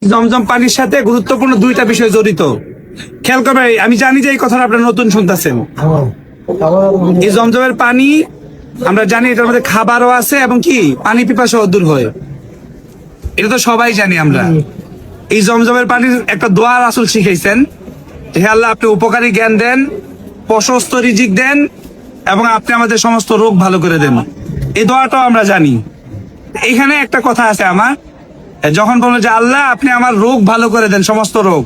জমজম পানির সাথে গুরুত্বপূর্ণ দুইটা বিষয় জড়িত। খেয়াল করবে, আমি জানি যে এই কথাটা আপনারা নতুন শুনতেছেন। এই জমজমের পানি আমরা জানি এটার মধ্যে খাবারও আছে এবং কি পানি পিপাসাও দূর হয়, এটা তো সবাই জানি আমরা। এই জমজমের পানির একটা দোয়া রাসূল শিখাইছেন, হে আল্লাহ আপনি উপকারী জ্ঞান দেন, প্রশস্ত রিজিক দেন এবং আপনি আমাদের সমস্ত রোগ ভালো করে দেন। এই দোয়াটাও আমরা জানি। এখানে একটা কথা আছে আমার, যখন বলবো যে আল্লাহ আপনি আমার রোগ ভালো করে দেন, সমস্ত রোগ,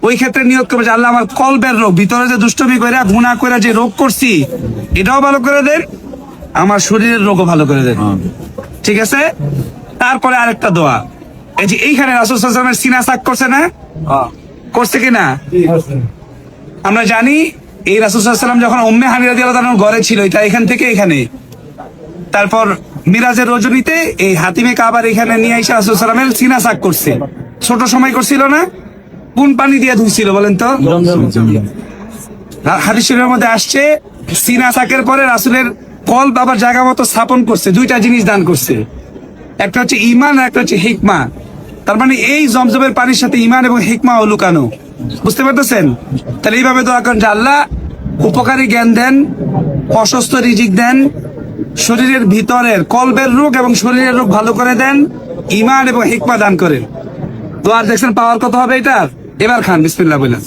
ওই ক্ষেত্রে নিয়োগ করবো যে আল্লাহ আমার কলবের রোগ, ভিতরে যে দুষ্টমি করে গুনাহ করে যে রোগ করছি এটাও ভালো করে দেন, আমার শরীরের রোগও ভালো করে দেন। ঠিক আছে। তারপরে আরেকটা দোয়া, এই যে এইখানে রাসূল সাল্লাল্লাহু আলাইহি ওয়াসাল্লামের সিনা সাক করছে না, করছে কিনা আমরা জানি। এই রাসূল সাল্লাল্লাহু আলাইহি ওয়াসাল্লাম যখন উম্মে হানি রাদিয়াল্লাহু তাআলার ঘরে ছিল, এটা এখান থেকে এখানে, তারপর মিরাজের রজনীতে এই হাতিমে কাবার এখানে নিয়ে এসে রাসূল সাল্লাল্লাহু আলাইহি ওয়াসাল্লামের সিনা সাক করছে। ছোট সময় করছিল না, কোন পানি দিয়ে ধুইছিল বলেন তো? হাদিস শরীফের মধ্যে আসছে সিনা সাকের পরে রাসূলের কলব আবার জায়গা মতো স্থাপন করছে, দুইটা জিনিস দান করছে, একটা হচ্ছে ঈমান আর একটা হচ্ছে হিকমা। তার মানে এই জমজমের পানির সাথে ঈমান এবং হিকমা ও লুকানো, বুঝতে পারতেছেন? তাহলে এইভাবে দোয়া করেন যে আল্লাহ উপকারী জ্ঞান দেন, প্রশস্ত রিজিক দেন, শরীরের ভিতরের কলবের রোগ এবং শরীরের রোগ ভালো করে দেন, ঈমান এবং হিকমা দান করেন। দোয়ার দেখছেন পাওয়ার কত হবে এটার? এবার খান বিসমিল্লাহ বলেন।